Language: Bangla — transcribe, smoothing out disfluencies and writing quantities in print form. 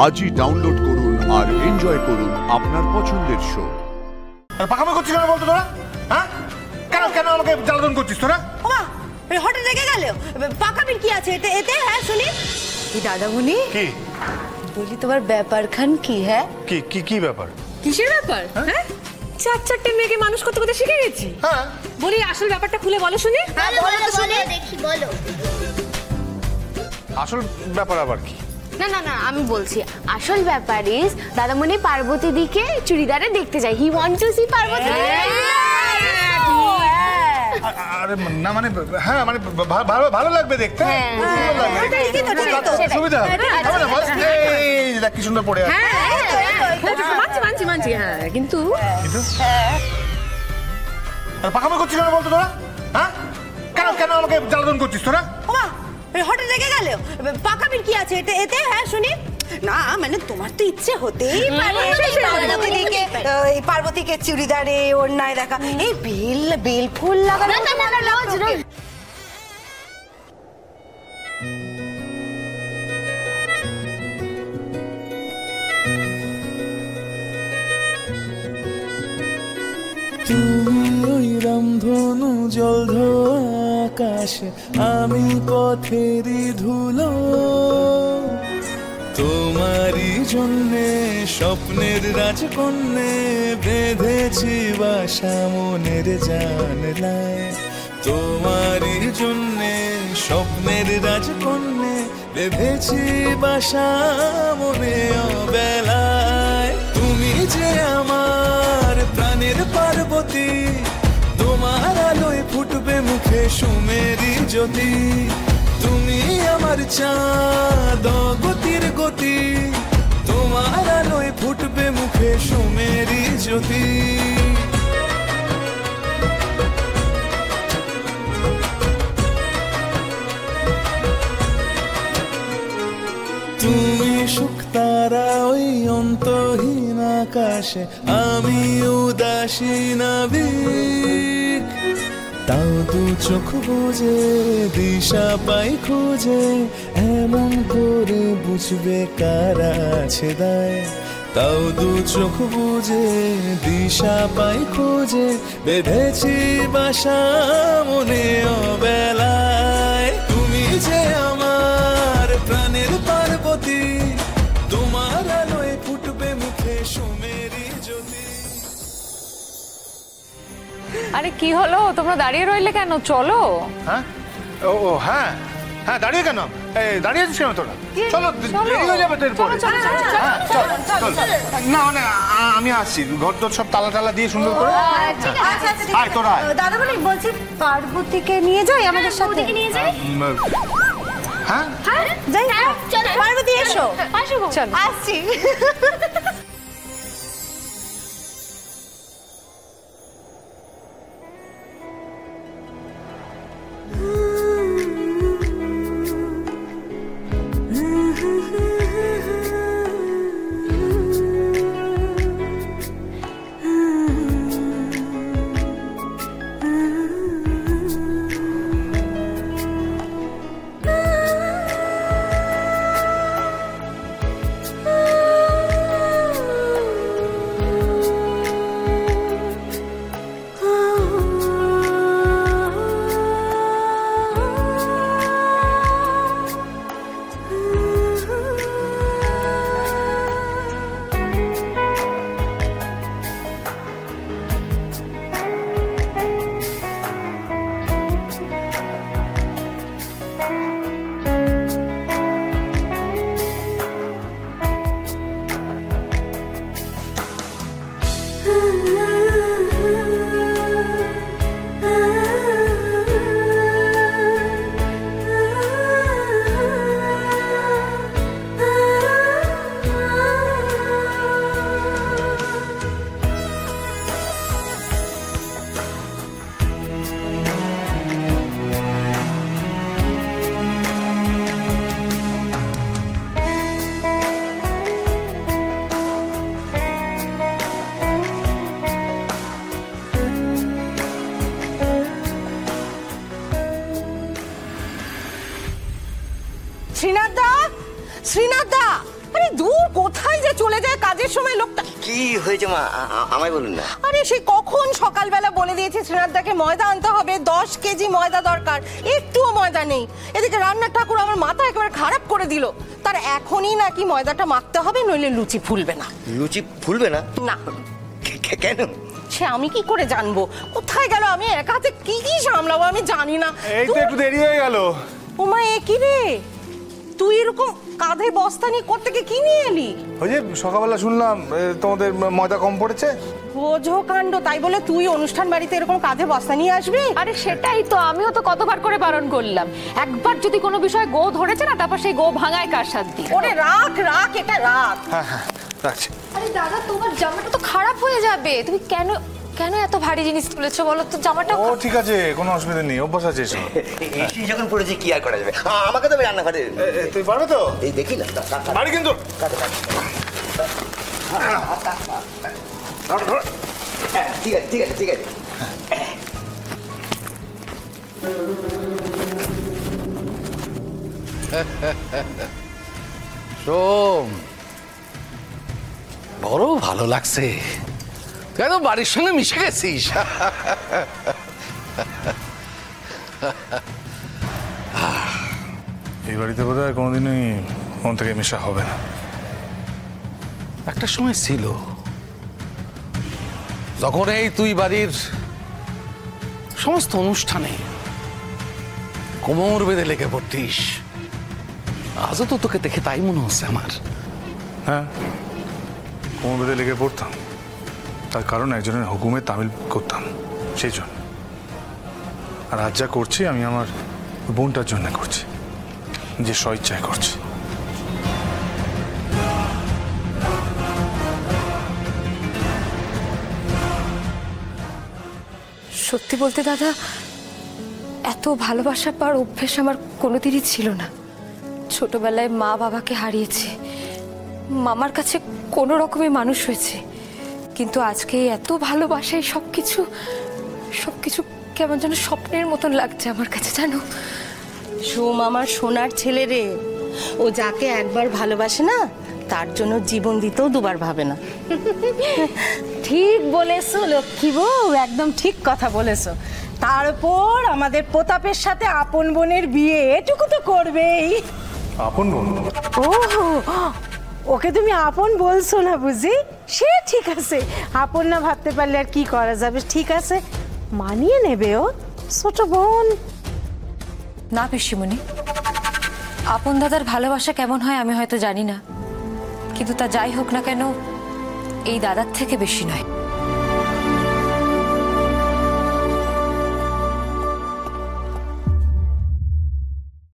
আজই ডাউনলোড করুন আর এনজয় করুন আপনার পছন্দের শো। পাকামি করছিস কেন বলতো তোরা? হ্যাঁ, কেন কেন আমাকে জ্বালাতন করছিস তোরা? ওমা, হঠাৎ রেগে গেল। পাকামির কি আছে এতে? এতে হ্যাঁ শুনি। কি দাদামণি? কি বলি তোমার ব্যাপার খান কি? হ্যাঁ, কি কি কি ব্যাপার? কিসের ব্যাপার? হ্যাঁ, চারটে মেয়েকে মানুষ করতে করতে শিখে গেছি। হ্যাঁ, বলি আসল ব্যাপারটা খুলে বলো শুনি। বলো তো শুনি। দেখি বলো। আসল ব্যাপার আবার কি? না না না, আমি বলছি আসল ব্যাপার ইজ দাদামণি পার্বতী দিকে চুড়িদারে দেখতে যায়। He want to see Parvati. আরে না মানে হ্যাঁ মানে ভালো লাগবে দেখতে। সুবিধা দেখ কি সুন্দর পড়ে আছে। মানছি হ্যাঁ, কিন্তু পাকামি করছিস কেন বলতো তোরা? হ্যাঁ, কেন কেন আমাকে জ্বালাতন করছিস তোরা? ওমা, হঠাৎ রেগে গেল। পাকামির কি আছে এতে? এতে হ্যাঁ শুনি। না মানে তোমার তো ইচ্ছে হতেই পারে পার্বতীকে চুড়িদারে ওড়নায় দেখা, এই বেল ফুল লাগানো। তুমি ওই রামধনু জলধো আকাশে, আমি পথেরই ধুলো। তোমারই জন্যে স্বপ্নের রাজকন্যে বেঁধেছি বাসা মনের জানলায়। তোমারই জন্যে স্বপ্নের রাজকন্যে বেঁধেছি বাসা মনে অবেলায়। তুমি যে আমার প্রাণের পার্বতী, তোমার আলোয় ফুটবে মুখে সুমেরি জ্যোতি। তুমি আমার চাঁদ গতির গতি, তোমার আলোয় ফুটবে মুখে সুমেরি জ্যোতি। তুমি শুকতারা ওই অন্তহীন আকাশে, আমি উদাসী নাবিক। তাও দু চোখ বুঝে দিশা পাই খুঁজে, এমন করে বুঝবে কারা আছে দায়। তাও দু চোখ বুঝে দিশা পাই খুঁজে, বেঁধেছি বাসা মনে অবেলায়। তুমি যে আমার প্রাণের পার্বতী, তোমার আলোয় ফুটবে মুখে সুমেরি জ্যোতি। আরে কি হলো, তোমরা দাঁড়িয়ে রইলে কেন? চলো। হ্যাঁ, ও হ্যাঁ হ্যাঁ, দাঁড়িয়ে কেন? দাঁড়িয়ে আছিস কেন তোরা? চলো, দেরি হয়ে যাবে তো এরপরে। হ্যাঁ চল চল। না মানে আমি আসছি, ঘর তোর সব তালা টালা দিয়ে সুন্দর করে। আয় তোরা। দাদামণি বলছি পার্বতীকে নিয়ে যাই আমাদের সাথে। নিয়ে যাই। হ্যাঁ যাই, চলো পার্বতী এসো। চলো আসছি। কি হয়েছে মা আমায় বলুন না। আরে সেই কখন সকালবেলা বলে দিয়েছি শ্রীনাথদাকে ময়দা আনতে হবে, 10 কেজি ময়দা দরকার, একটুও ময়দা নেই। এদিকে রান্নার ঠাকুর আমার মাথা একেবারে খারাপ করে দিল। তার এখনই নাকি ময়দাটা মাখতে হবে, নইলে লুচি ফুলবে না। লুচি ফুলবে না? না। কেন? সে আমি কি করে জানবো? কোথায় গেল? আমি একা হাতে কি কি সামলাবো আমি জানি না। এই তো একটু দেরি হয়ে গেল। ওমা এ কি রে, তুই এরকম কাঁধে বস্তা নিয়ে কোত্থেকে কি নিয়ে এলি? ওই যে সকালবেলা শুনলাম তোমাদের ময়দা কম পড়েছে। বোঝো কাণ্ড, তাই বলে তুই অনুষ্ঠান বাড়িতে এরকম কাঁধে বস্তা নিয়ে আসবি? আরে সেটাই তো, আমিও তো কতবার করে বারণ করলাম। একবার যদি কোনো বিষয়ে গো ধরেছে না, তারপর সেই গো ভাঙায় কার সাধ্য। ওরে রাখ রাখ, এটা রাখ। হ্যাঁ হ্যাঁ রাখছি। আরে দাদা, তোমার জামাটা তো খারাপ হয়ে যাবে। তুমি কেন কেন এত ভারী জিনিস তুলেছো বলো তো? জামাটা ও ঠিক আছে, কোনো অসুবিধা নেই, অভ্যাস আছে এসব। এসি যখন পড়েছে কি আর করা যাবে। আমাকে তো রান্নাঘরে তুই পারবে তো? এই দেখি না বাড়ি কিন্তু ঠিক আছে ঠিক আছে ঠিক আছে। সোম, বড় ভালো লাগছে। কেন বাড়ির সঙ্গে মিশে গেছিস? এই বাড়িতে বোধহয় কোনোদিনই মন থেকে মেশা হবে না। একটা সময় ছিল যখন এই তুই বাড়ির সমস্ত অনুষ্ঠানে কোমর বেঁধে লেগে পড়তিস। আজও তো তোকে দেখে তাই মনে হচ্ছে আমার। হ্যাঁ, কোমর বেঁধে লেগে পড়তাম, তার কারণ একজনের হুকুমে তামিল করতাম, সেই জন্য। আর আজ যা করছি আমি আমার বোনটার জন্য করছি, যে স্বইচ্ছায় করছি। সত্যি বলতে দাদা, এত ভালোবাসা পাওয়ার অভ্যেস আমার কোনোদিনই ছিল না। ছোটবেলায় মা বাবাকে হারিয়েছি, মামার কাছে কোনো রকমের মানুষ হয়েছে, কিন্তু আজকে এত ভালোবাসায় সবকিছু সবকিছু কেমন যেন স্বপ্নের মতন লাগছে আমার কাছে, জানো। সোম আমার সোনার ছেলে রে, ও যাকে একবার ভালোবাসে না তার জন্য জীবন দিতেও দুবার ভাবে না। ঠিক বলেছো লক্ষ্মী বউ, একদম ঠিক কথা বলেছো। তারপর আমাদের প্রতাপের সাথে আপন বোনের বিয়ে, এটুকু তো করবেই। আপন বোন? ও, ওকে তুমি আপন বলছো না বুঝি? সে ঠিক আছে, আপন না ভাবতে পারলে আর কি করা যাবে। ঠিক আছে, মানিয়ে নেবে ও, ছোট বোন। না পিসিমণি, আপন দাদার ভালোবাসা কেমন হয় আমি হয়তো জানি না, কিন্তু তা যাই হোক না কেন এই দাদার থেকে বেশি নয়।